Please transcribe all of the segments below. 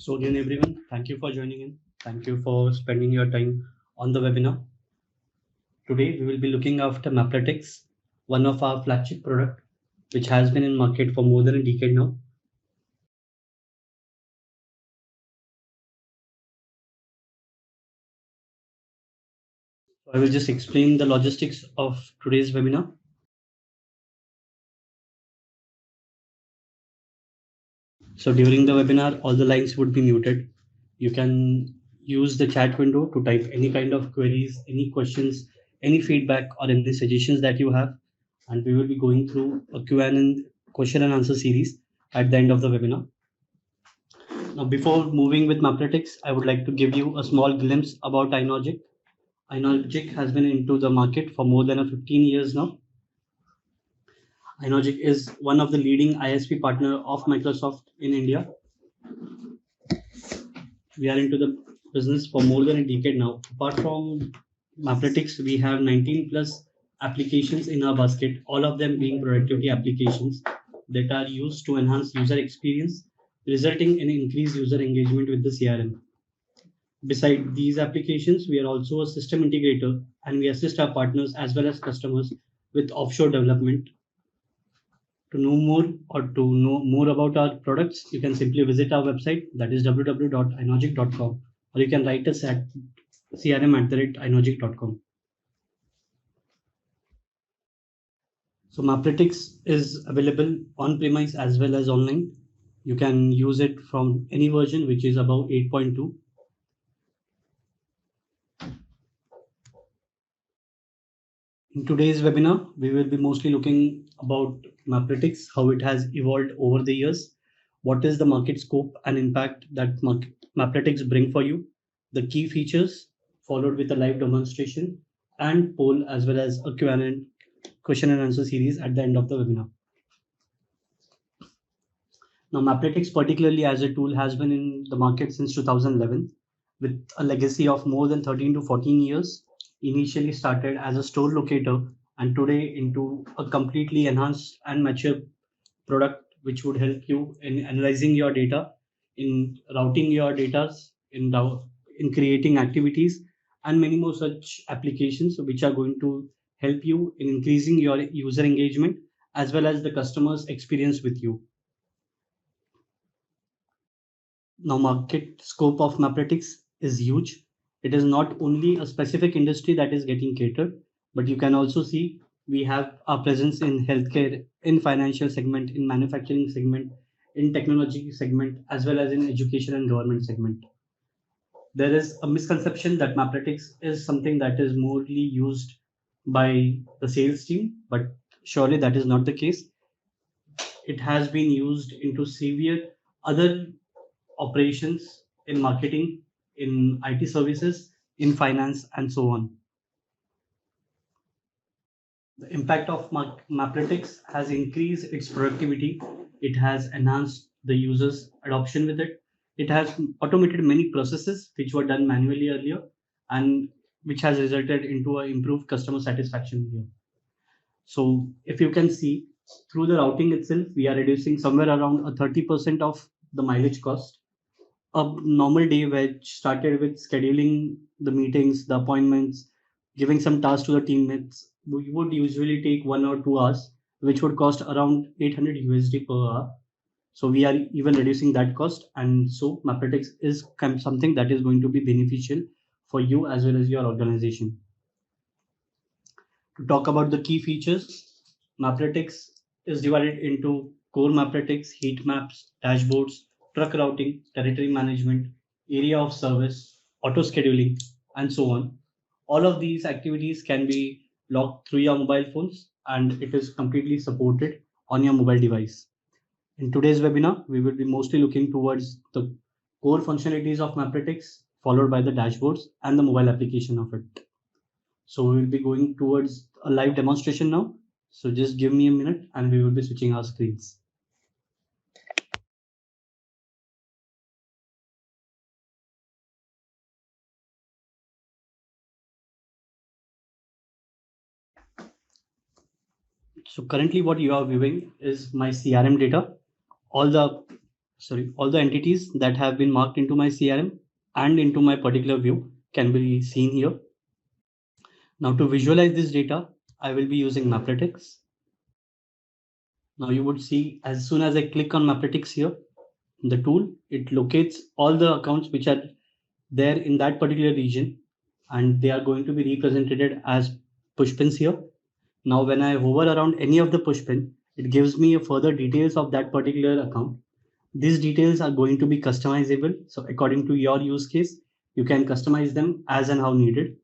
So again, everyone, thank you for joining in. Thank you for spending your time on the webinar. Today, we will be looking after Maplytics, one of our flagship product, which has been in market for more than a decade now. So I will just explain the logistics of today's webinar. So during the webinar, all the lines would be muted. You can use the chat window to type any kind of queries, any questions, any feedback, or any suggestions that you have. And we will be going through a Q&A question and answer series at the end of the webinar. Now, before moving with Maplytics, I would like to give you a small glimpse about iNogic. iNogic has been into the market for more than 15 years now. iNogic is one of the leading ISP partner of Microsoft in India. We are into the business for more than a decade now. Apart from Maplytics, we have 19 plus applications in our basket, all of them being productivity applications that are used to enhance user experience, resulting in increased user engagement with the CRM. Beside these applications, we are also a system integrator and we assist our partners as well as customers with offshore development. To know more or to know more about our products, you can simply visit our website, that is www.inogic.com, or you can write us at crm@inogic.com. So Maplytics is available on premise as well as online. You can use it from any version which is above 8.2. In today's webinar, we will be mostly looking about Maplytics, how it has evolved over the years, what is the market scope and impact that Maplytics bring for you, the key features, followed with a live demonstration and poll as well as a Q&A question and answer series at the end of the webinar. Now, Maplytics, particularly as a tool, has been in the market since 2011 with a legacy of more than 13 to 14 years. Initially started as a store locator and today into a completely enhanced and mature product which would help you in analyzing your data, in routing your data, in creating activities and many more such applications which are going to help you in increasing your user engagement as well as the customer's experience with you. Now, market scope of Maplytics is huge. It is not only a specific industry that is getting catered, but you can also see we have our presence in healthcare, in financial segment, in manufacturing segment, in technology segment, as well as in education and government segment. There is a misconception that Maplytics is something that is morely used by the sales team, but surely that is not the case. It has been used into severe other operations in marketing, in IT services, in finance, and so on. The impact of Maplytics has increased its productivity. It has enhanced the users' adoption with it. It has automated many processes which were done manually earlier and which has resulted into an improved customer satisfaction here. So if you can see through the routing itself, we are reducing somewhere around a 30% of the mileage cost. A normal day which started with scheduling the meetings, the appointments, giving some tasks to the teammates, we would usually take 1 or 2 hours, which would cost around 800 USD per hour. So we are even reducing that cost. And so Maplytics is something that is going to be beneficial for you as well as your organization. To talk about the key features, Maplytics is divided into core Maplytics, heat maps, dashboards, truck routing, territory management, area of service, auto scheduling, and so on. All of these activities can be logged through your mobile phones and it is completely supported on your mobile device. In today's webinar, we will be mostly looking towards the core functionalities of Maplytics, followed by the dashboards and the mobile application of it. So we will be going towards a live demonstration now. So just give me a minute and we will be switching our screens. So currently what you are viewing is my CRM data. All the all the entities that have been marked into my CRM and into my particular view can be seen here. Now to visualize this data, I will be using Maplytics. Now you would see as soon as I click on Maplytics here, the tool, it locates all the accounts which are there in that particular region, and they are going to be represented as push pins here. Now, when I hover around any of the push pin, it gives me a further details of that particular account. These details are going to be customizable. So according to your use case, you can customize them as and how needed.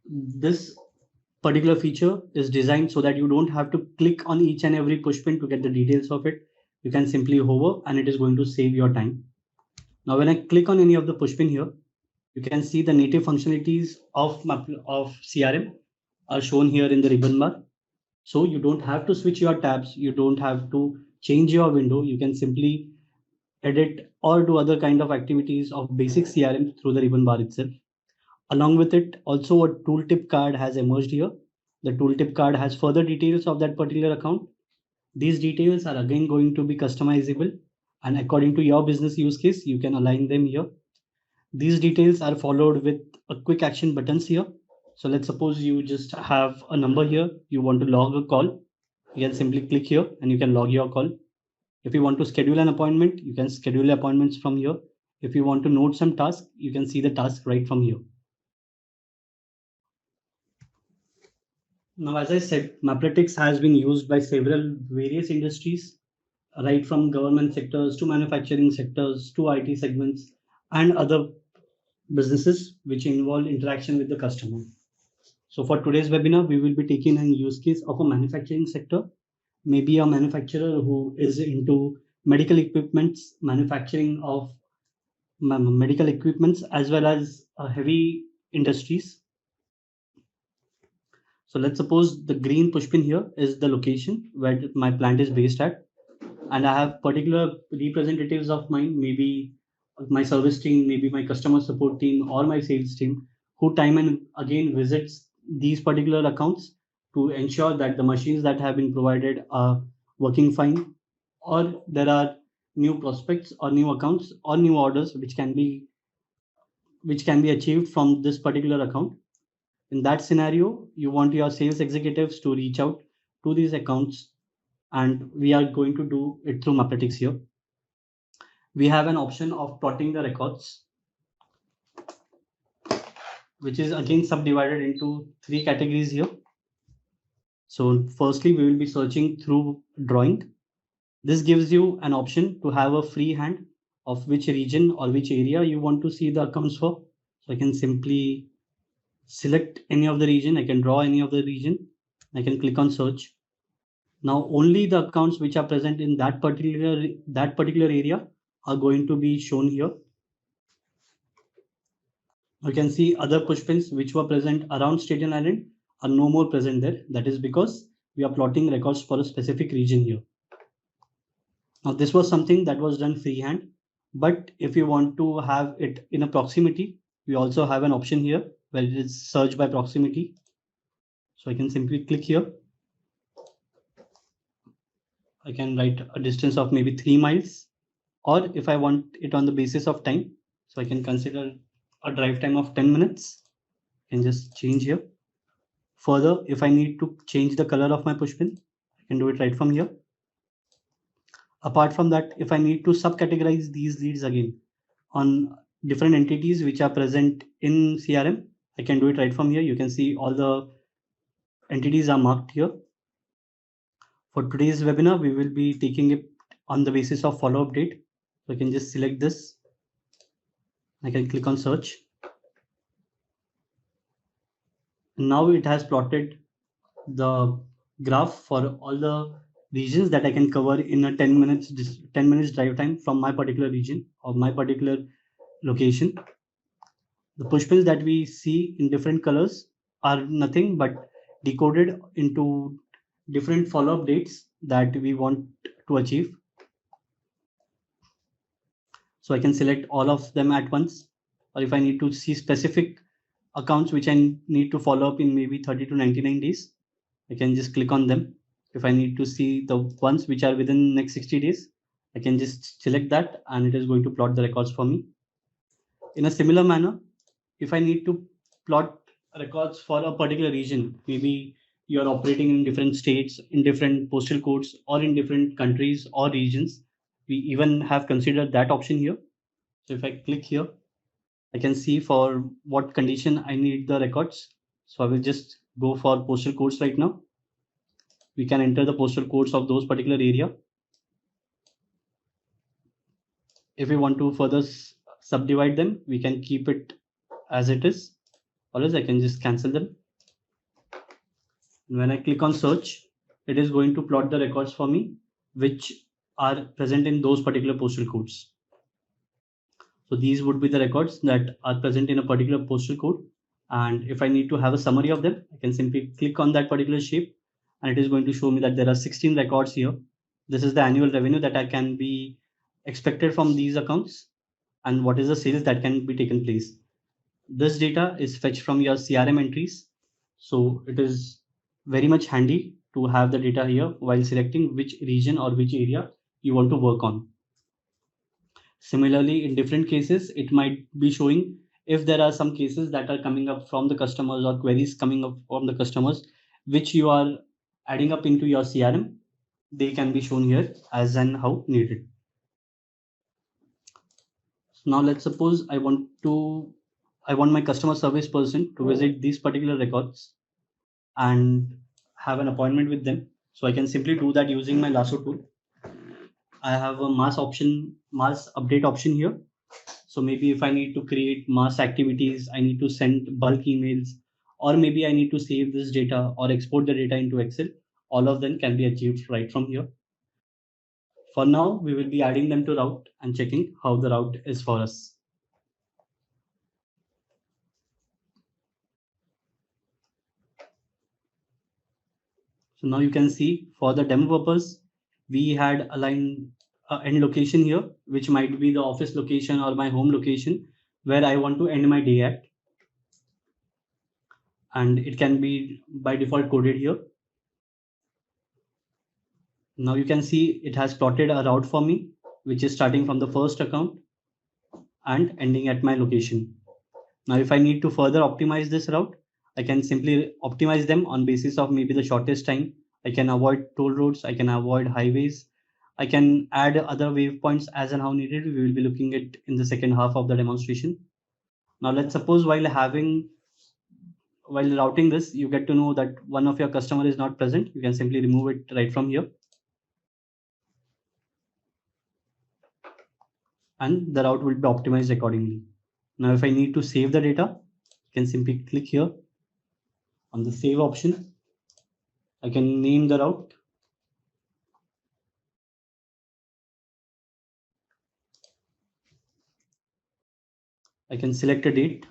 This particular feature is designed so that you don't have to click on each and every push pin to get the details of it. You can simply hover and it is going to save your time. Now, when I click on any of the push pin here, you can see the native functionalities of CRM are shown here in the ribbon bar. So you don't have to switch your tabs. You don't have to change your window. You can simply edit or do other kind of activities of basic CRM through the ribbon bar itself. Along with it, also a tooltip card has emerged here. The tooltip card has further details of that particular account. These details are again going to be customizable, and according to your business use case, you can align them here. These details are followed with a quick action buttons here. So let's suppose you just have a number here. You want to log a call. You can simply click here and you can log your call. If you want to schedule an appointment, you can schedule appointments from here. If you want to note some task, you can see the task right from here. Now, as I said, Maplytics has been used by several various industries, right from government sectors to manufacturing sectors to IT segments and other businesses which involve interaction with the customer. So for today's webinar, we will be taking a use case of a manufacturing sector, maybe a manufacturer who is into medical equipments, manufacturing of medical equipments, as well as heavy industries. So let's suppose the green pushpin here is the location where my plant is based at, and I have particular representatives of mine, maybe my service team, maybe my customer support team, or my sales team, who time and again visits these particular accounts to ensure that the machines that have been provided are working fine, or there are new prospects or new accounts or new orders which can be achieved from this particular account. In that scenario, you want your sales executives to reach out to these accounts, and we are going to do it through Maplytics here. We have an option of plotting the records, which is again subdivided into 3 categories here. So firstly, we will be searching through drawing. This gives you an option to have a free hand of which region or which area you want to see the accounts for. So I can simply select any of the region. I can draw any of the region. I can click on search. Now only the accounts which are present in that particular area are going to be shown here. You can see other push pins which were present around Staten Island are no more present there. That is because we are plotting records for a specific region here. Now this was something that was done freehand, but if you want to have it in a proximity, we also have an option here where it is search by proximity. So I can simply click here. I can write a distance of maybe 3 miles, or if I want it on the basis of time, so I can consider a drive time of 10 minutes. I can just change here. Further, if I need to change the color of my pushpin, I can do it right from here. Apart from that, if I need to subcategorize these leads again on different entities which are present in CRM, I can do it right from here. You can see all the entities are marked here. For today's webinar, we will be taking it on the basis of follow-up date. So I can just select this. I can click on search. Now it has plotted the graph for all the regions that I can cover in a 10 minutes drive time from my particular region or my particular location. The push pins that we see in different colors are nothing but decoded into different follow-up dates that we want to achieve. So I can select all of them at once, or if I need to see specific accounts which I need to follow up in maybe 30 to 99 days, I can just click on them. If I need to see the ones which are within next 60 days, I can just select that and it is going to plot the records for me. In a similar manner, if I need to plot records for a particular region, maybe you're operating in different states, in different postal codes, or in different countries or regions, we even have considered that option here. So if I click here, I can see for what condition I need the records. So I will just go for postal codes right now. We can enter the postal codes of those particular area. If we want to further subdivide them, we can keep it as it is, or else I can just cancel them. When I click on search, it is going to plot the records for me, which are present in those particular postal codes. So these would be the records that are present in a particular postal code. And if I need to have a summary of them, I can simply click on that particular shape and it is going to show me that there are 16 records here. This is the annual revenue that I can be expected from these accounts and what is the sales that can be taken place. This data is fetched from your CRM entries. So it is very much handy to have the data here while selecting which region or which area you want to work on. Similarly, in different cases, it might be showing if there are some cases that are coming up from the customers or queries coming up from the customers, which you are adding up into your CRM, they can be shown here as and how needed. So now let's suppose I want my customer service person to visit these particular records and have an appointment with them. So I can simply do that using my Lasso tool. I have a mass update option here. So maybe if I need to create mass activities, I need to send bulk emails, or maybe I need to save this data or export the data into Excel. All of them can be achieved right from here. For now, we will be adding them to route and checking how the route is for us. So now you can see for the demo purpose, we had aligned end location here, which might be the office location or my home location where I want to end my day at. And it can be by default coded here. Now you can see it has plotted a route for me, which is starting from the first account and ending at my location. Now, if I need to further optimize this route, I can simply optimize them on basis of maybe the shortest time. I can avoid toll roads, I can avoid highways, I can add other waypoints as and how needed. We will be looking at in the second half of the demonstration. Now, let's suppose while routing this, you get to know that one of your customer is not present. You can simply remove it right from here. And the route will be optimized accordingly. Now, if I need to save the data, I can simply click here on the save option. I can name the route. I can select a date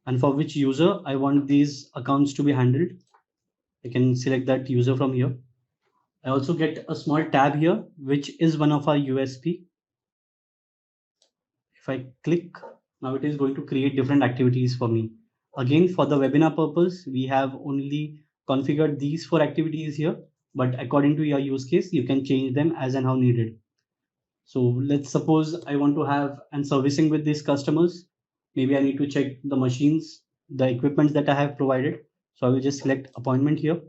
and for which user I want these accounts to be handled. I can select that user from here. I also get a small tab here, which is one of our USP. If I click, now it is going to create different activities for me. Again, for the webinar purpose, we have only configured these 4 activities here, but according to your use case, you can change them as and how needed. So let's suppose I want to have and servicing with these customers. Maybe I need to check the machines, the equipment that I have provided. So I will just select appointment here.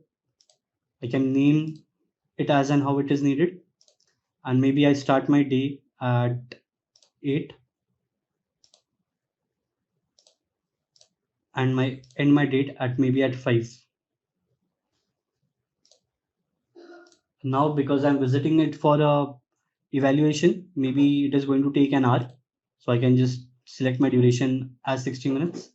I can name it as and how it is needed. And maybe I start my day at 8 and end my date at maybe at 5. Now, because I'm visiting it for a evaluation, maybe it is going to take an hour. So I can just select my duration as 60 minutes.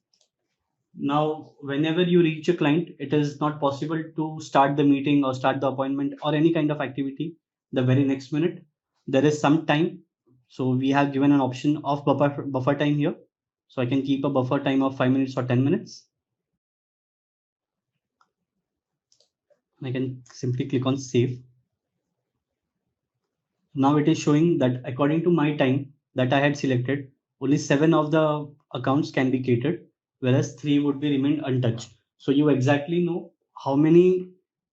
Now, whenever you reach a client, it is not possible to start the meeting or start the appointment or any kind of activity the very next minute. There is some time. So we have given an option of buffer time here. So I can keep a buffer time of 5 minutes or 10 minutes. I can simply click on save. Now it is showing that according to my time that I had selected, only 7 of the accounts can be catered, whereas 3 would be remained untouched. So you exactly know how many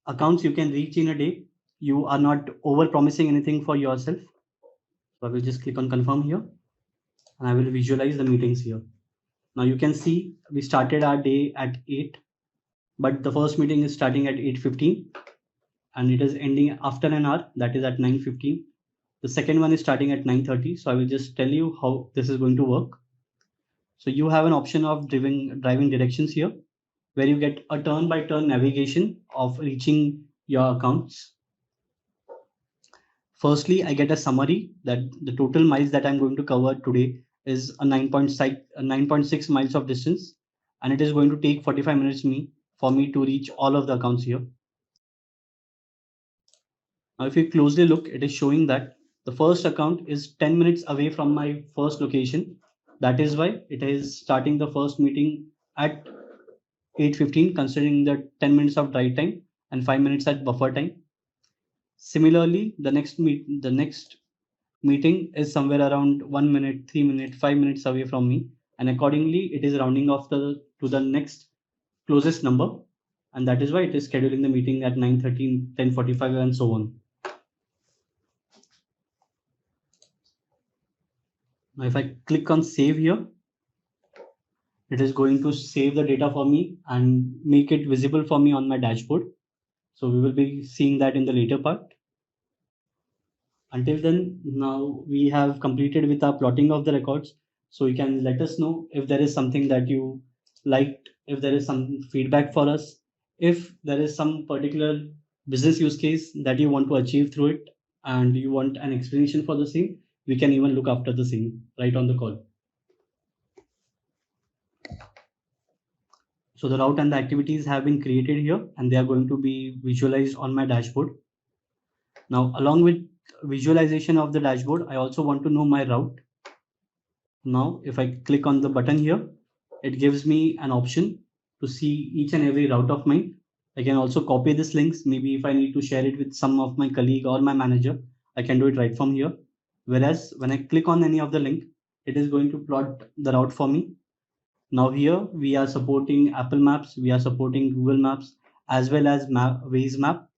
accounts you can reach in a day. You are not over promising anything for yourself. So I will just click on confirm here and I will visualize the meetings here. Now you can see we started our day at 8, but the first meeting is starting at 8:15 and it is ending after an hour, that is at 9:15. The second one is starting at 9:30. So I will just tell you how this is going to work. So you have an option of driving directions here, where you get a turn by turn navigation of reaching your accounts. Firstly, I get a summary that the total miles that I'm going to cover today is a 9.6 miles of distance, and it is going to take 45 minutes for me to reach all of the accounts here. Now, if you closely look, it is showing that the first account is 10 minutes away from my first location. That is why it is starting the first meeting at 8:15, considering the 10 minutes of drive time and 5 minutes at buffer time. Similarly, the next meeting is somewhere around 1 minute, 3 minutes, 5 minutes away from me, and accordingly, it is rounding off to the next closest number, and that is why it is scheduling the meeting at 9:13, 10:45, and so on. Now, if I click on save here, it is going to save the data for me and make it visible for me on my dashboard. So we will be seeing that in the later part. Until then, now we have completed with our plotting of the records. So you can let us know if there is something that you liked, if there is some feedback for us, if there is some particular business use case that you want to achieve through it and you want an explanation for the same, we can even look after the same right on the call. So the route and the activities have been created here and they are going to be visualized on my dashboard. Now, along with visualization of the dashboard, I also want to know my route. Now, if I click on the button here, it gives me an option to see each and every route of mine. I can also copy this links. Maybe if I need to share it with some of my colleague or my manager, I can do it right from here. Whereas when I click on any of the link, it is going to plot the route for me. Now here we are supporting Apple Maps, we are supporting Google Maps, as well as Waze Map.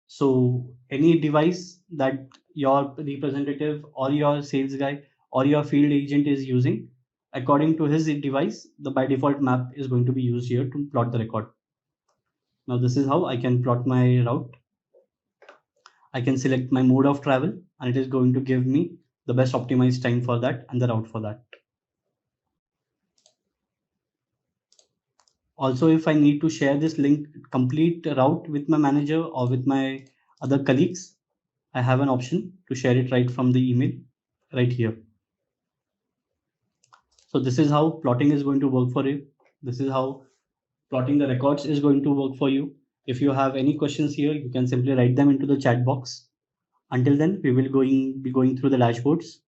So any device that your representative or your sales guy or your field agent is using, according to his device, the by default map is going to be used here to plot the record. Now this is how I can plot my route. I can select my mode of travel and it is going to give me the best optimized time for that and the route for that. Also, if I need to share this link complete route with my manager or with my other colleagues, I have an option to share it right from the email right here. So this is how plotting is going to work for you. This is how plotting the records is going to work for you. If you have any questions here, you can simply write them into the chat box. Until then, we will be going through the dashboards.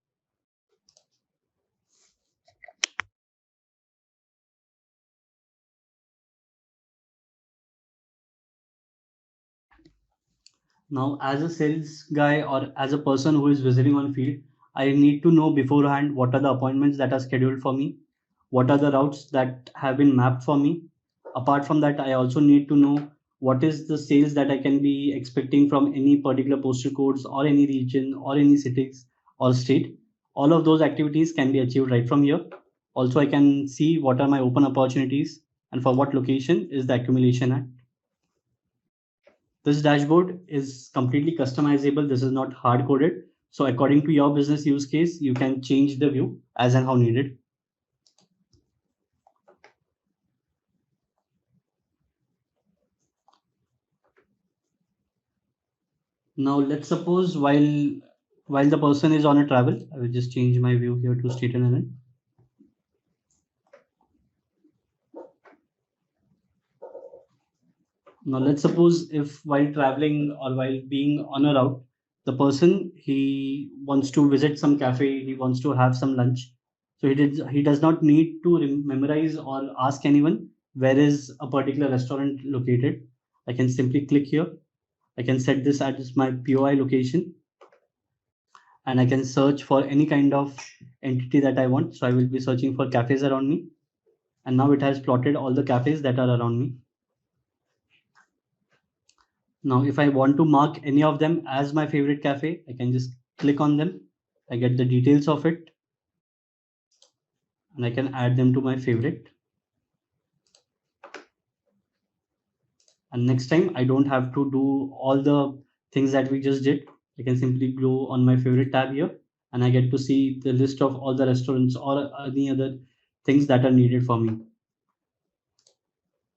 Now, as a sales guy or as a person who is visiting on field, I need to know beforehand what are the appointments that are scheduled for me, what are the routes that have been mapped for me. Apart from that, I also need to know what is the sales that I can be expecting from any particular postal codes or any region or any cities or state. All of those activities can be achieved right from here. Also, I can see what are my open opportunities and for what location is the accumulation at. This dashboard is completely customizable. This is not hard coded. So according to your business use case, you can change the view as and how needed. Now let's suppose while the person is on a travel, I will just change my view here to state and event. Now let's suppose if while traveling or while being on a route, the person he wants to visit some cafe, he wants to have some lunch. So he does not need to memorize or ask anyone where is a particular restaurant located. I can simply click here. I can set this as my POI location and I can search for any kind of entity that I want. So I will be searching for cafes around me. And now it has plotted all the cafes that are around me. Now, if I want to mark any of them as my favorite cafe, I can just click on them. I get the details of it and I can add them to my favorite. And next time I don't have to do all the things that we just did. I can simply go on my favorite tab here and I get to see the list of all the restaurants or any other things that are needed for me.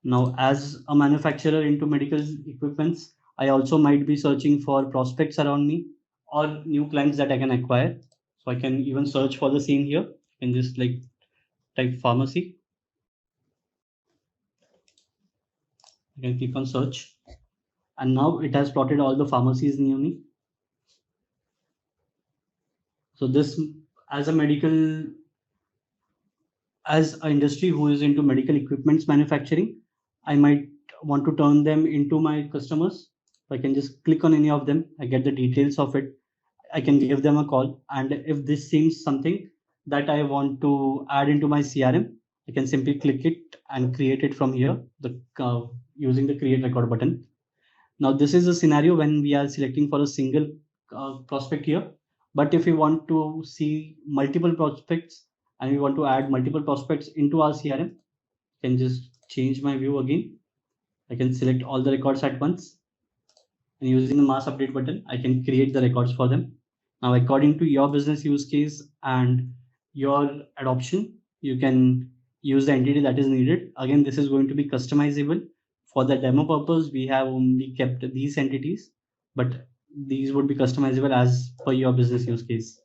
Now, as a manufacturer into medical equipments, I also might be searching for prospects around me or new clients that I can acquire. So I can even search for the same here and just like type pharmacy. I can click on search and now it has plotted all the pharmacies near me. So this, as a medical, as an industry who is into medical equipments manufacturing, I might want to turn them into my customers. So I can just click on any of them. I get the details of it. I can give them a call. And if this seems something that I want to add into my CRM, I can simply click it and create it from here, using the create record button. Now, this is a scenario when we are selecting for a single prospect here. But if we want to see multiple prospects and we want to add multiple prospects into our CRM, I can just change my view again. I can select all the records at once. And using the mass update button, I can create the records for them. Now, according to your business use case and your adoption, you can use the entity that is needed. Again, this is going to be customizable. For the demo purpose, we have only kept these entities, but these would be customizable as per your business use case.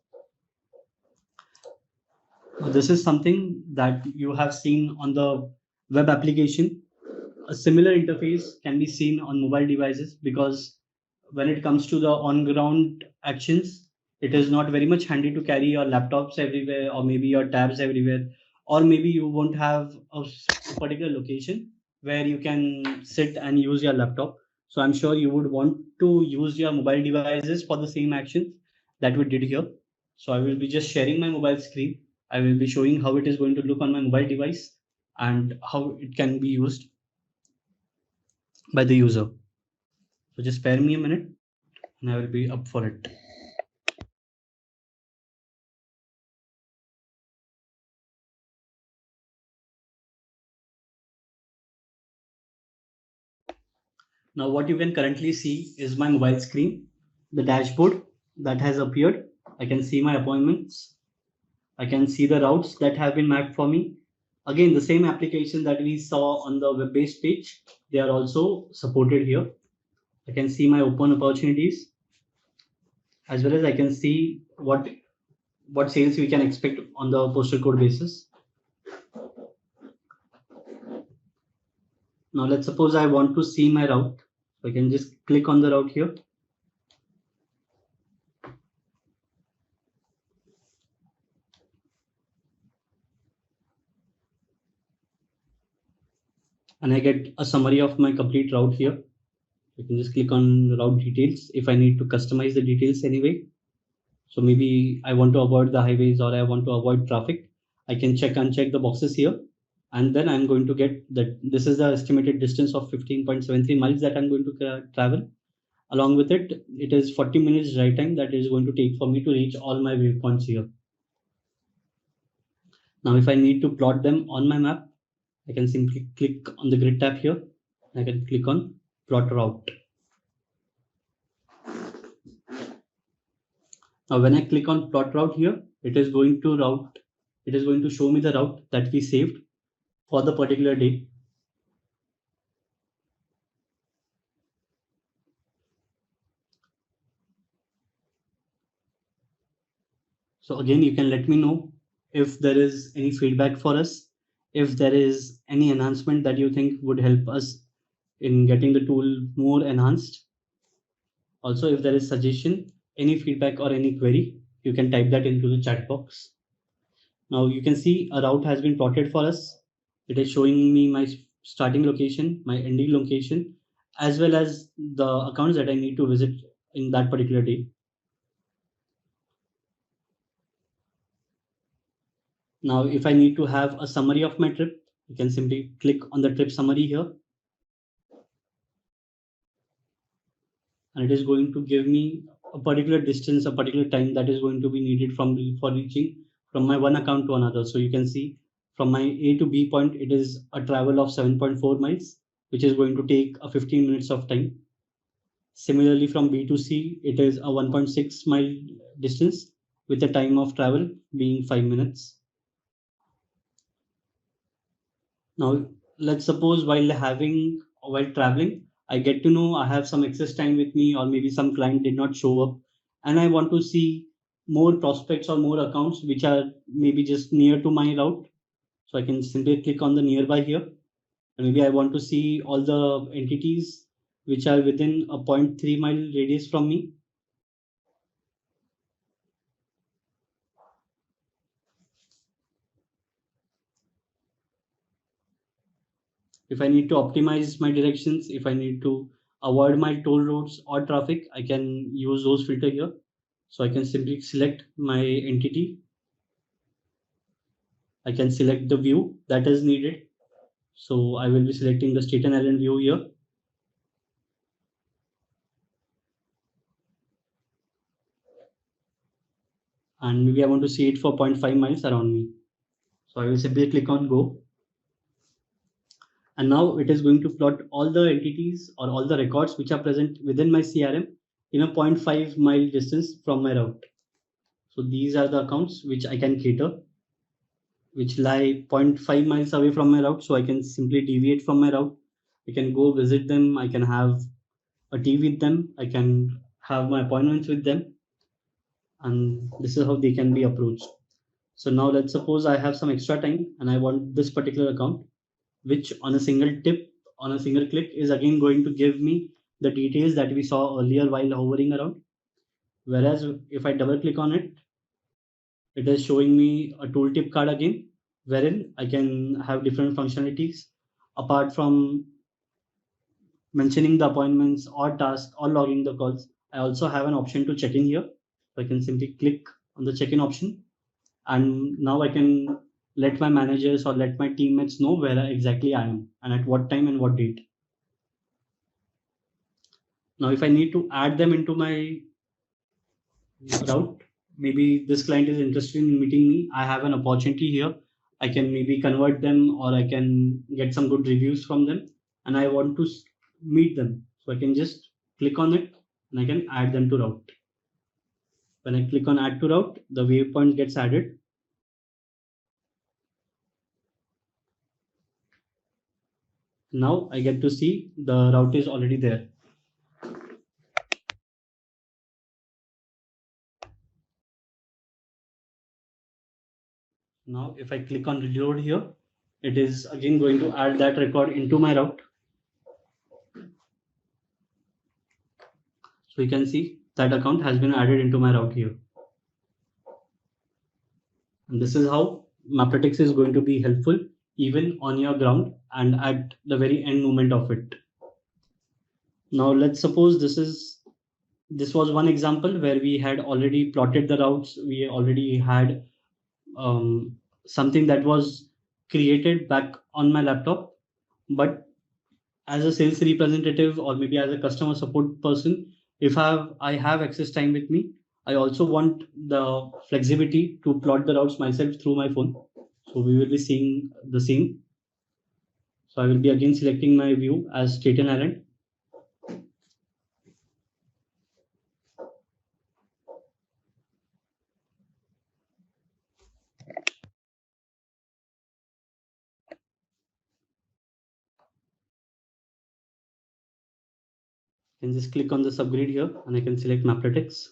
This is something that you have seen on the web application. A similar interface can be seen on mobile devices because when it comes to the on-ground actions, it is not very much handy to carry your laptops everywhere or maybe your tabs everywhere, or maybe you won't have a particular location where you can sit and use your laptop. So I'm sure you would want to use your mobile devices for the same actions that we did here. So I will be just sharing my mobile screen. I will be showing how it is going to look on my mobile device and how it can be used by the user. So just spare me a minute and I will be up for it. Now what you can currently see is my mobile screen, the dashboard that has appeared. I can see my appointments. I can see the routes that have been mapped for me. Again, the same application that we saw on the web-based page, they are also supported here. I can see my open opportunities as well as I can see what sales we can expect on the postal code basis. Now let's suppose I want to see my route. So I can just click on the route here. And I get a summary of my complete route here. I can just click on route details if I need to customize the details anyway. So maybe I want to avoid the highways or I want to avoid traffic. I can uncheck the boxes here. And then I'm going to get that this is the estimated distance of 15.73 miles that I'm going to travel. Along with it, it is 40 minutes drive time that is going to take for me to reach all my waypoints here. Now, if I need to plot them on my map, I can simply click on the grid tab here. I can click on plot route. Now, when I click on plot route here, it is going to show me the route that we saved for the particular day. So again, you can let me know if there is any feedback for us, if there is any enhancement that you think would help us in getting the tool more enhanced. Also, if there is suggestion, any feedback or any query, you can type that into the chat box. Now you can see a route has been plotted for us. It is showing me my starting location, my ending location, as well as the accounts that I need to visit in that particular day. Now, if I need to have a summary of my trip, you can simply click on the trip summary here. and it is going to give me a particular distance, a particular time that is going to be needed for reaching from my one account to another. So you can see from my A to B point, it is a travel of 7.4 miles, which is going to take a 15 minutes of time. Similarly, from B to C, it is a 1.6 mile distance with the time of travel being 5 minutes. Now, let's suppose while traveling, I get to know I have some excess time with me, or maybe some client did not show up, and I want to see more prospects or more accounts which are maybe just near to my route. So I can simply click on the nearby here. And maybe I want to see all the entities which are within a zero point 0.3 mile radius from me. If I need to optimize my directions, if I need to avoid my toll roads or traffic, I can use those filter here. So I can simply select my entity. I can select the view that is needed. So I will be selecting the Staten Island view here. And maybe I want to see it for 0.5 miles around me. So I will simply click on go. And now it is going to plot all the entities or all the records which are present within my CRM in a 0.5 mile distance from my route. So these are the accounts which I can cater, which lie 0.5 miles away from my route. So I can simply deviate from my route. I can go visit them. I can have a tea with them. I can have my appointments with them. And this is how they can be approached. So now let's suppose I have some extra time and I want this particular account, which on a single click is again going to give me the details that we saw earlier while hovering around. Whereas if I double click on it, it is showing me a tooltip card again, wherein I can have different functionalities apart from mentioning the appointments or tasks or logging the calls. I also have an option to check in here. So I can simply click on the check in option, and now I can let my managers or let my teammates know where exactly I am and at what time and what date. Now, if I need to add them into my route, maybe this client is interested in meeting me, I have an opportunity here. I can maybe convert them or I can get some good reviews from them, and I want to meet them. So I can just click on it and I can add them to route. When I click on add to route, the waypoint gets added. Now I get to see the route is already there. Now, if I click on reload here, it is again going to add that record into my route. So you can see that account has been added into my route here. And this is how Maplytics is going to be helpful even on your ground and at the very end moment of it. Now let's suppose this was one example where we had already plotted the routes. We already had something that was created back on my laptop, but as a sales representative or maybe as a customer support person, if I have access time with me, I also want the flexibility to plot the routes myself through my phone. So we will be seeing the same. So I will be again selecting my view as Staten Island. I can just click on the subgrid here and I can select Maplytics.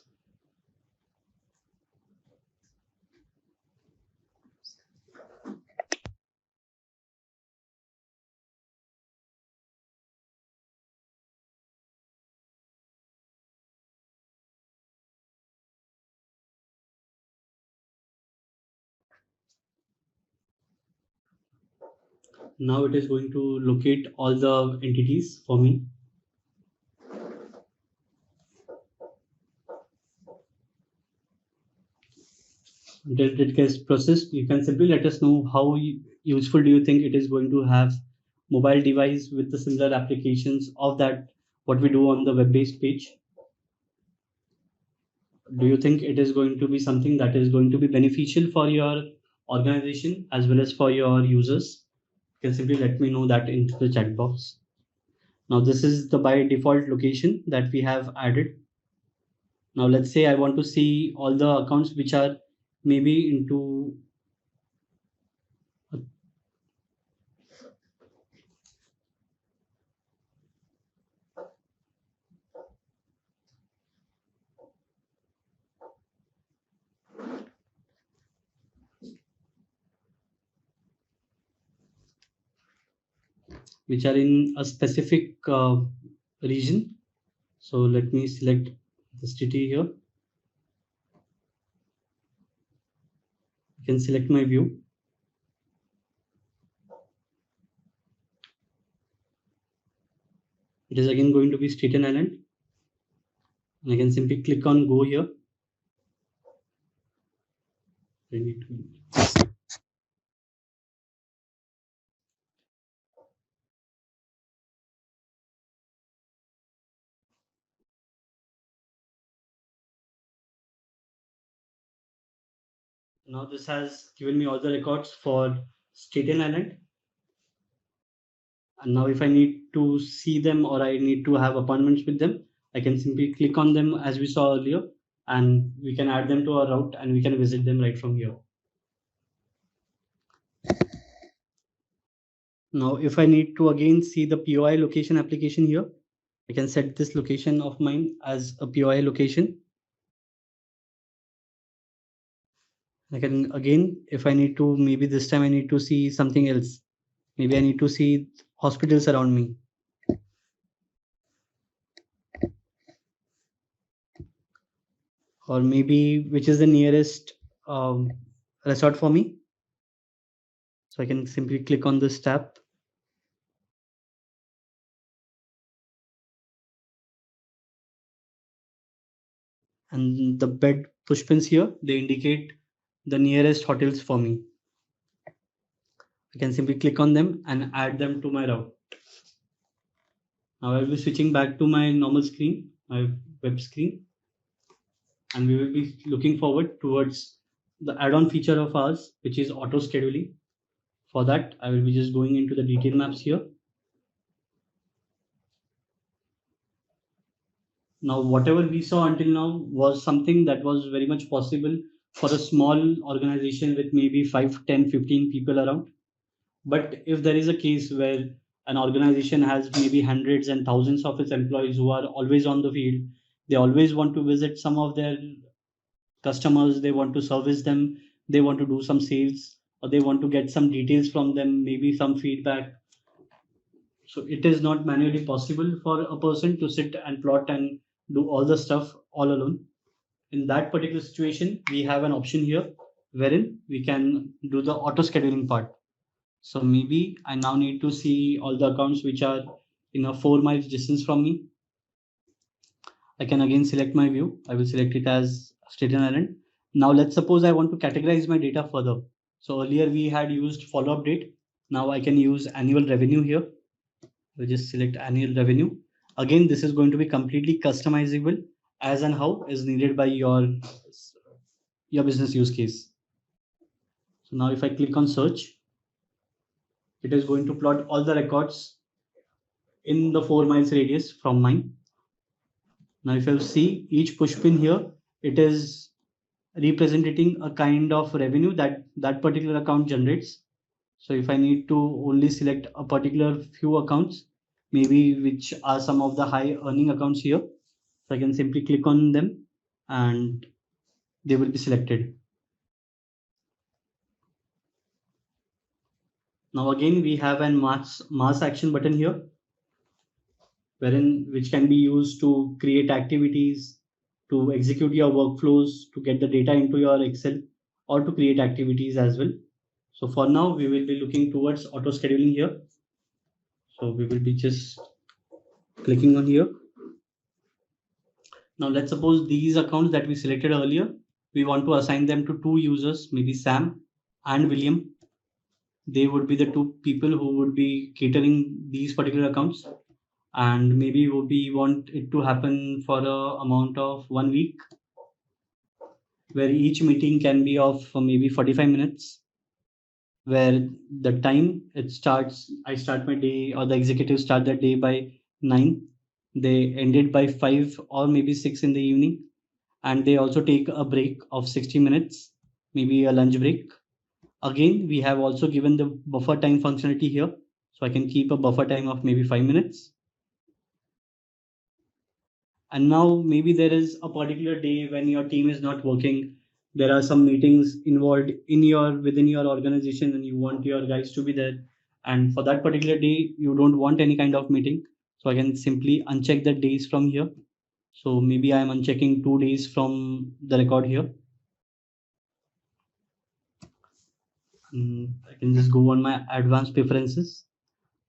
Now it is going to locate all the entities for me. Until it gets processed, you can simply let us know how useful do you think it is going to have mobile device with the similar applications of that what we do on the web-based page. Do you think it is going to be something that is going to be beneficial for your organization as well as for your users? You can simply let me know that into the chat box. Now this is the by default location that we have added. Now let's say I want to see all the accounts which are maybe into which are in a specific region. So let me select the city here. You can select my view. It is again going to be Staten Island. And I can simply click on go here. Now this has given me all the records for Staten Island. And now if I need to see them or I need to have appointments with them, I can simply click on them as we saw earlier, and we can add them to our route and we can visit them right from here. Now if I need to again see the POI location application here, I can set this location of mine as a POI location. I can again, if I need to, maybe this time I need to see something else. Maybe I need to see hospitals around me. Or maybe which is the nearest resort for me. So I can simply click on this tab. And the bed push pins here, they indicate the nearest hotels for me. I can simply click on them and add them to my route. Now I'll be switching back to my normal screen, my web screen, and we will be looking forward towards the add-on feature of ours, which is auto scheduling. For that, I will be just going into the detail maps here. Now, whatever we saw until now was something that was very much possible for a small organization with maybe 5, 10, 15 people around. But if there is a case where an organization has maybe hundreds and thousands of its employees who are always on the field, they always want to visit some of their customers, they want to service them, they want to do some sales, or they want to get some details from them, maybe some feedback. So it is not manually possible for a person to sit and plot and do all the stuff all alone. In that particular situation, we have an option here wherein we can do the auto scheduling part. So maybe I now need to see all the accounts which are in a 4 miles distance from me. I can again select my view. I will select it as Staten Island. Now let's suppose I want to categorize my data further. So earlier we had used follow-up date. Now I can use annual revenue here. We'll just select annual revenue. Again, this is going to be completely customizable as and how is needed by your business use case. So now if I click on search, it is going to plot all the records in the 4 miles radius from mine. Now if you see each push pin here, it is representing a kind of revenue that particular account generates. So if I need to only select a particular few accounts, maybe which are some of the high earning accounts here, so I can simply click on them and they will be selected. Now again, we have an mass action button here, which can be used to create activities, to execute your workflows, to get the data into your Excel, or to create activities as well. So for now, we will be looking towards auto scheduling here. So we will be just clicking on here. Now let's suppose these accounts that we selected earlier, we want to assign them to 2 users, maybe Sam and William. They would be the 2 people who would be catering these particular accounts. And maybe we want it to happen for a amount of 1 week. where each meeting can be of maybe 45 minutes, where the time it starts, I start my day or the executives start their day by 9, they end it by 5 or maybe 6 in the evening, and they also take a break of 60 minutes, maybe a lunch break. Again, we have also given the buffer time functionality here, so I can keep a buffer time of maybe 5 minutes. And now maybe there is a particular day when your team is not working, there are some meetings involved in your within your organization, and you want your guys to be there, and for that particular day you don't want any kind of meeting, so I can simply uncheck the days from here. So maybe I am unchecking 2 days from the record here. I can just go on my advanced preferences.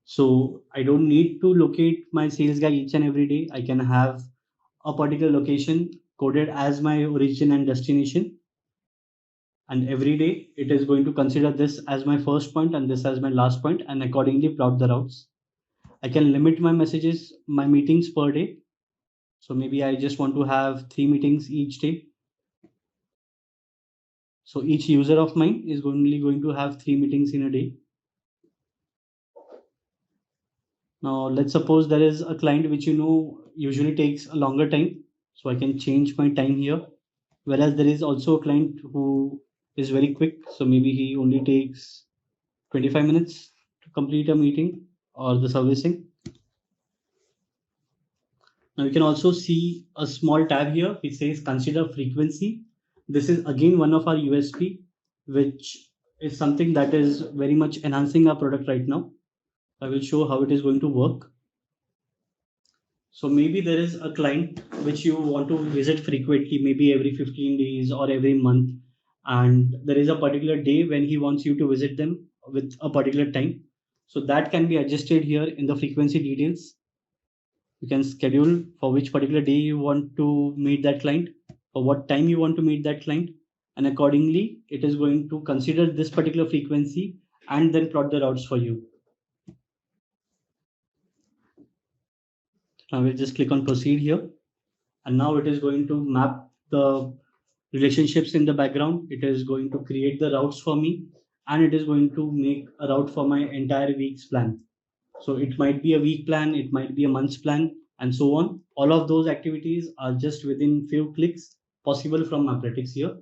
So I don't need to locate my sales guy each and every day. I can have a particular location coded as my origin and destination. And every day it is going to consider this as my first point and this as my last point, and accordingly plot the routes. I can limit my messages, my meetings per day. So maybe I just want to have 3 meetings each day. So each user of mine is only going to have 3 meetings in a day. Now let's suppose there is a client which usually takes a longer time. So I can change my time here. Whereas there is also a client who is very quick. So maybe he only takes 25 minutes to complete a meeting or the servicing. Now you can also see a small tab here which says consider frequency. This is again one of our USP, which is something that is very much enhancing our product right now. I will show how it is going to work. So maybe there is a client which you want to visit frequently, maybe every 15 days or every month, and there is a particular day when he wants you to visit them with a particular time. So that can be adjusted here in the frequency details. You can schedule for which particular day you want to meet that client, or what time you want to meet that client, and accordingly it is going to consider this particular frequency and then plot the routes for you. I will just click on proceed here, and now it is going to map the relationships in the background. It is going to create the routes for me, and it is going to make a route for my entire week's plan. So it might be a week plan, it might be a month's plan, and so on. All of those activities are just within few clicks possible from Maplytics here.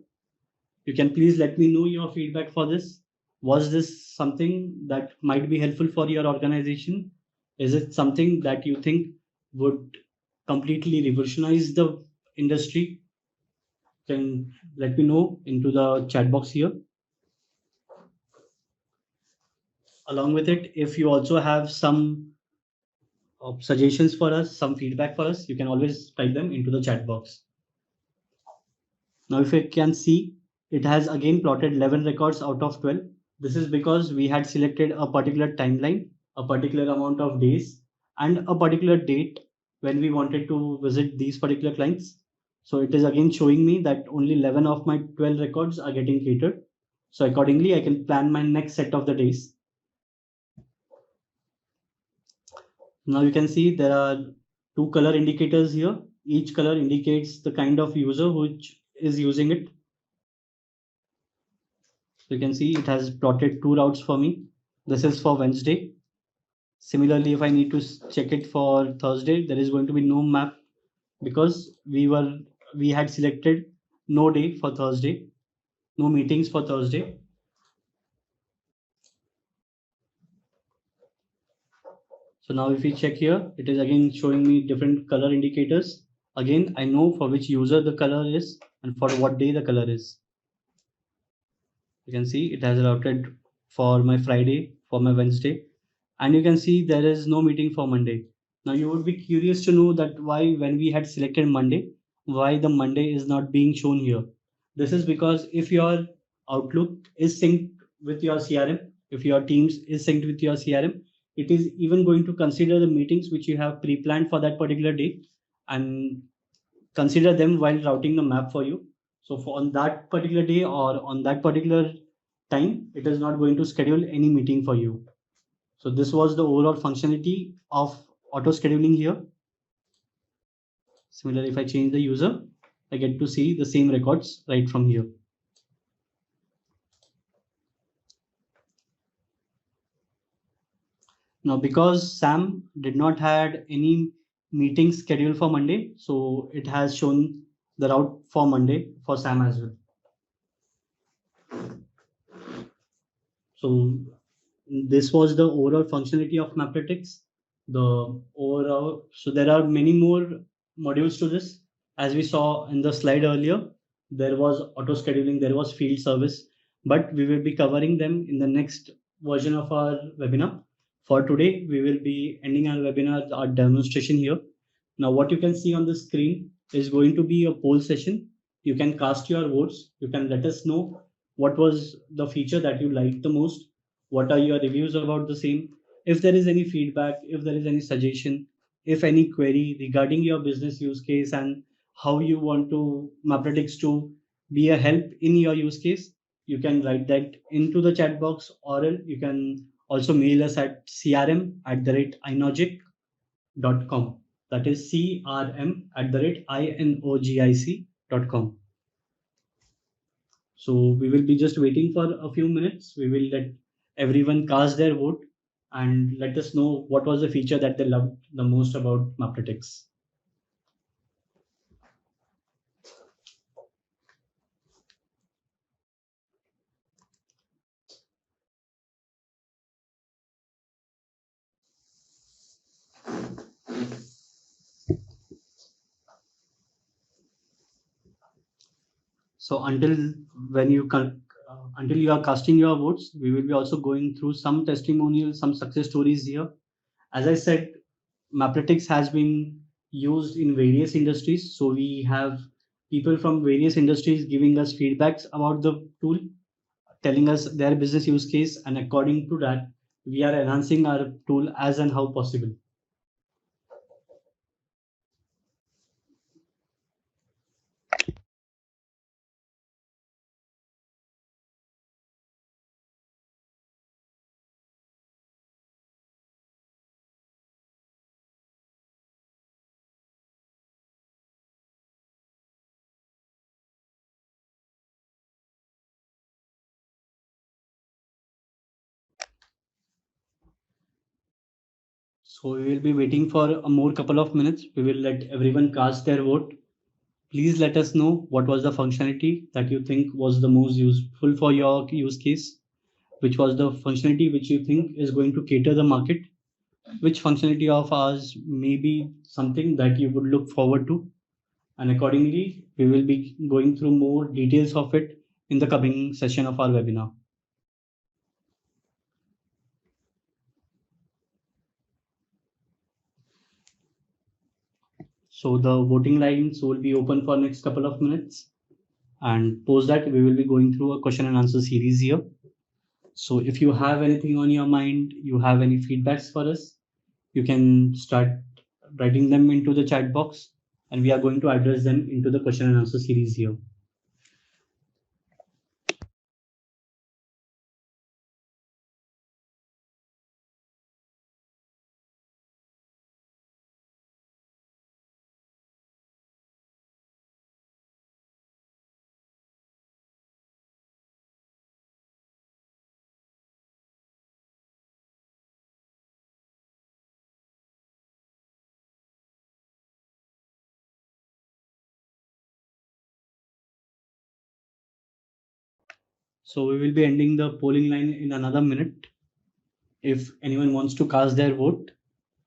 You can please let me know your feedback for this. Was this something that might be helpful for your organization? Is it something that you think would completely revolutionize the industry? Then let me know into the chat box here. Along with it, if you also have some suggestions for us, some feedback for us, you can always type them into the chat box. Now, if you can see, it has again plotted 11 records out of 12. This is because we had selected a particular timeline, a particular amount of days, and a particular date when we wanted to visit these particular clients. So it is again showing me that only 11 of my 12 records are getting catered. So accordingly, I can plan my next set of the days. Now you can see there are 2 color indicators here. Each color indicates the kind of user which is using it. So you can see it has plotted 2 routes for me. This is for Wednesday. Similarly, if I need to check it for Thursday, there is going to be no map because we had selected no day for Thursday, no meetings for Thursday. So now if we check here, it is again showing me different color indicators. Again, I know for which user the color is and for what day the color is. You can see it has routed for my Friday, for my Wednesday, and you can see there is no meeting for Monday. Now you would be curious to know that why when we had selected Monday, why the Monday is not being shown here. This is because if your Outlook is synced with your CRM, if your Teams is synced with your CRM, it is even going to consider the meetings which you have pre-planned for that particular day and consider them while routing the map for you. So for on that particular day or on that particular time, it is not going to schedule any meeting for you. So this was the overall functionality of auto scheduling here. Similarly, if I change the user, I get to see the same records right from here. Now, because Sam did not had any meeting scheduled for Monday, so it has shown the route for Monday for Sam as well. So this was the overall functionality of Maplytics. So there are many more modules to this. As we saw in the slide earlier, there was auto scheduling, there was field service, but we will be covering them in the next version of our webinar. For today, we will be ending our webinar, our demonstration here. Now, what you can see on the screen is going to be a poll session. You can cast your votes. You can let us know what was the feature that you liked the most. What are your reviews about the same? If there is any feedback, if there is any suggestion, if any query regarding your business use case and how you want to Maplytics to be a help in your use case, you can write that into the chat box, or you can also mail us at crm@inogic.com. That is crm@inogic.com. So we will be just waiting for a few minutes. We will let everyone cast their vote and let us know what was the feature that they loved the most about Maplytics. So until you are casting your votes, we will be also going through some testimonials, some success stories here. As I said, Maplytics has been used in various industries. So we have people from various industries giving us feedbacks about the tool, telling us their business use case, and according to that, we are enhancing our tool as and how possible. So we will be waiting for a more couple of minutes. We will let everyone cast their vote. Please let us know what was the functionality that you think was the most useful for your use case, which was the functionality which you think is going to cater the market, which functionality of ours may be something that you would look forward to. And accordingly, we will be going through more details of it in the coming session of our webinar. So the voting lines will be open for next couple of minutes. And post that, we will be going through a question and answer series here. So if you have anything on your mind, you have any feedbacks for us, you can start writing them into the chat box, and we are going to address them into the question and answer series here. So we will be ending the polling line in another minute. If anyone wants to cast their vote,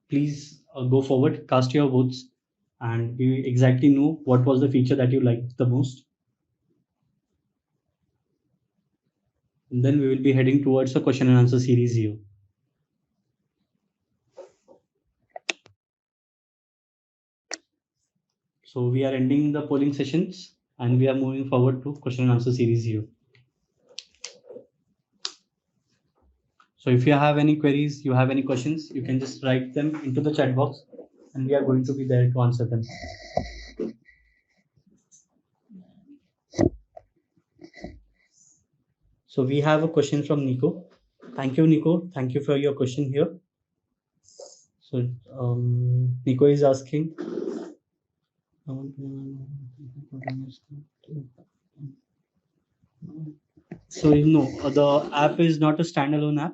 please go forward, cast your votes, and we exactly know what was the feature that you liked the most. And then we will be heading towards a question and answer series here. So we are ending the polling sessions and we are moving forward to question and answer series here. So if you have any queries, you have any questions, you can just write them into the chat box and we are going to be there to answer them. So we have a question from Nico. Thank you, Nico. Thank you for your question here. So Nico is asking, So the app is not a standalone app.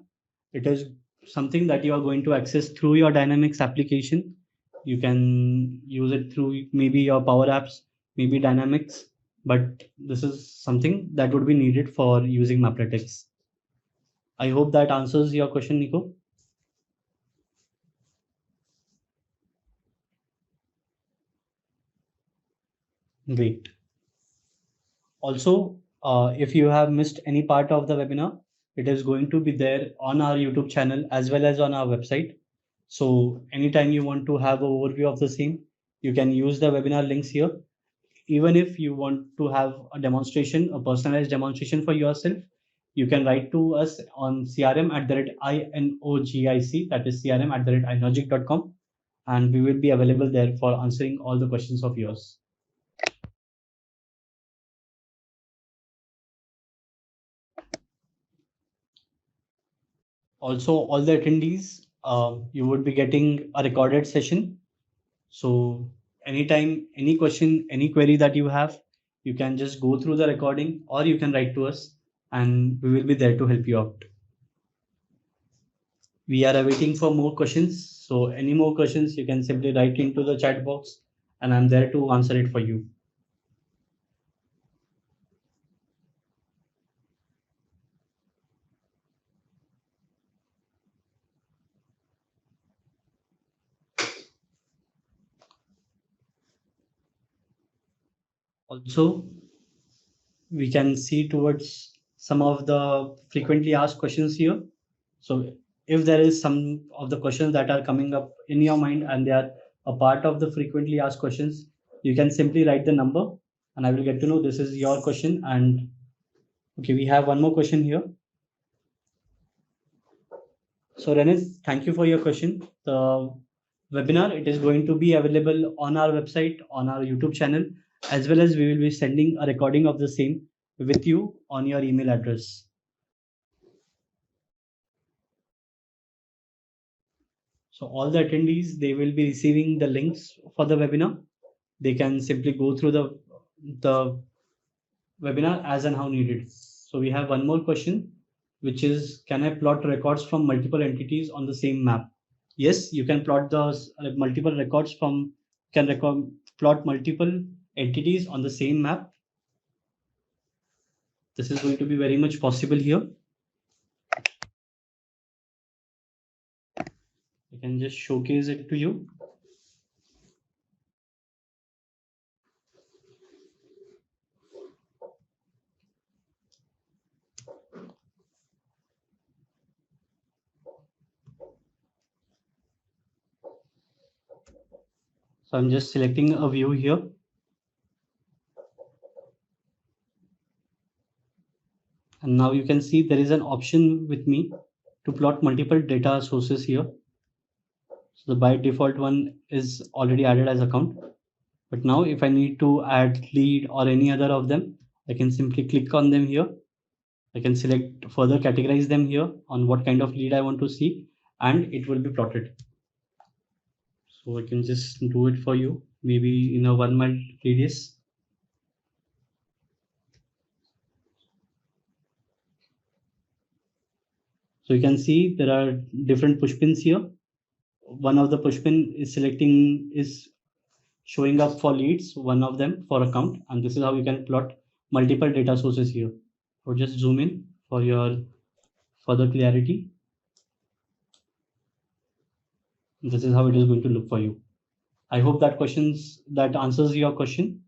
It is something that you are going to access through your Dynamics application. You can use it through maybe your Power Apps, maybe Dynamics, but this is something that would be needed for using Maplytics. I hope that answers your question, Nico. Great. Also, if you have missed any part of the webinar, it is going to be there on our YouTube channel as well as on our website. So anytime you want to have an overview of the same, you can use the webinar links here. Even if you want to have a demonstration, a personalized demonstration for yourself, you can write to us on CRM at the rate INOGIC, that is CRM at the rate inogic.com, and we will be available there for answering all the questions of yours. Also, all the attendees, you would be getting a recorded session. So anytime, any question, any query that you have, you can just go through the recording or you can write to us and we will be there to help you out. We are awaiting for more questions. So any more questions, you can simply write into the chat box and I'm there to answer it for you. Also, we can see towards some of the frequently asked questions here. So if there is some of the questions that are coming up in your mind and they are a part of the frequently asked questions, you can simply write the number and I will get to know this is your question. And okay, we have one more question here. So Renis, thank you for your question. The webinar, it is going to be available on our website, on our YouTube channel, as well as we will be sending a recording of the same with you on your email address. So all the attendees, they will be receiving the links for the webinar. They can simply go through the webinar as and how needed. So we have one more question, which is, can I plot records from multiple entities on the same map? Yes, you can plot those multiple records from, plot multiple entities on the same map. This is going to be very much possible here. I can just showcase it to you. So I'm just selecting a view here. And now you can see there is an option with me to plot multiple data sources here. So the by default one is already added as account. But now if I need to add lead or any other of them, I can simply click on them here. I can select further categorize them here on what kind of lead I want to see, and it will be plotted. So I can just do it for you, maybe in a 1 mile radius. So you can see there are different push pins here. One of the push pin is showing up for leads, one of them for account, and this is how you can plot multiple data sources here. So just zoom in for your further clarity. This is how it is going to look for you. I hope that answers your question.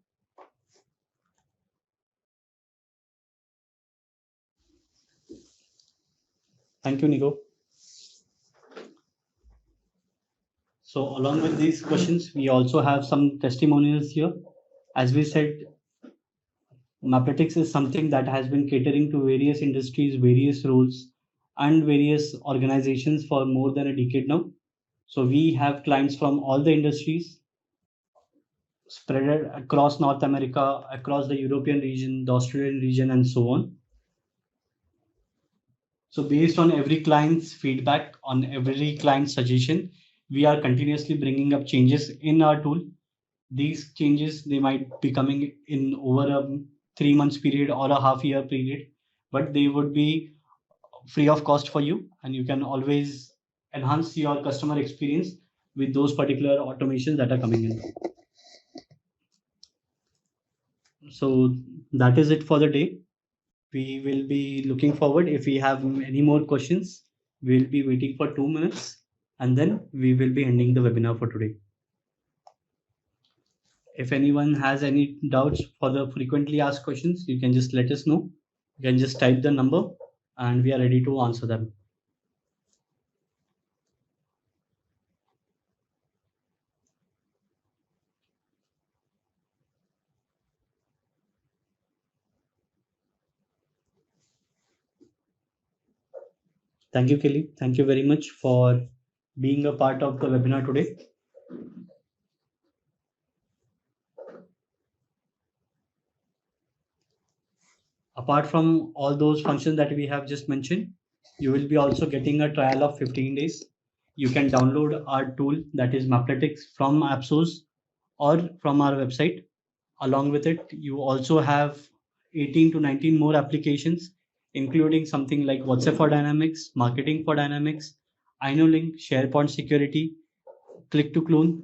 Thank you, Nico. So along with these questions, we also have some testimonials here. As we said, Maplytics is something that has been catering to various industries, various roles, and various organizations for more than a decade now. So we have clients from all the industries spread across North America, across the European region, the Australian region, and so on. So based on every client's feedback, on every client's suggestion, we are continuously bringing up changes in our tool. these changes, they might be coming in over a 3 months period or a half year period, but they would be free of cost for you, and you can always enhance your customer experience with those particular automations that are coming in. So that is it for the day. We will be looking forward. If we have any more questions, we'll be waiting for 2 minutes, and then we will be ending the webinar for today. If anyone has any doubts for the frequently asked questions, you can just let us know. You can just type the number and we are ready to answer them. Thank you, Kelly. Thank you very much for being a part of the webinar today. Apart from all those functions that we have just mentioned, you will be also getting a trial of 15 days. You can download our tool, that is Maplytics, from AppSource or from our website. Along with it, you also have 18 to 19 more applications, including something like WhatsApp for Dynamics, Marketing for Dynamics, InnoLink, SharePoint Security, Click to Clone,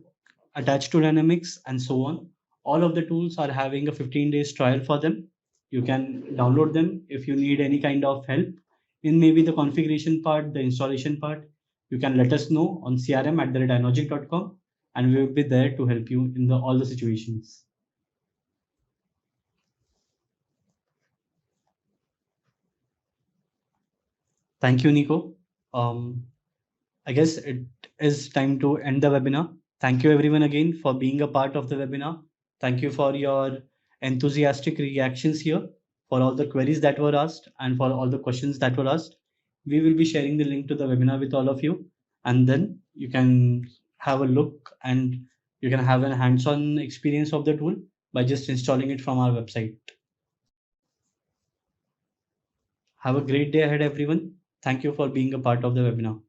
Attach to Dynamics, and so on. All of the tools are having a 15 days trial for them. You can download them. If you need any kind of help in maybe the configuration part, the installation part, you can let us know on crm@dynalogic.com, and we will be there to help you in all the situations. Thank you, Nico. I guess it is time to end the webinar. Thank you everyone again for being a part of the webinar. Thank you for your enthusiastic reactions here, for all the queries that were asked, and for all the questions that were asked. We will be sharing the link to the webinar with all of you, and then you can have a look and you can have a hands-on experience of the tool by just installing it from our website. Have a great day ahead, everyone. Thank you for being a part of the webinar.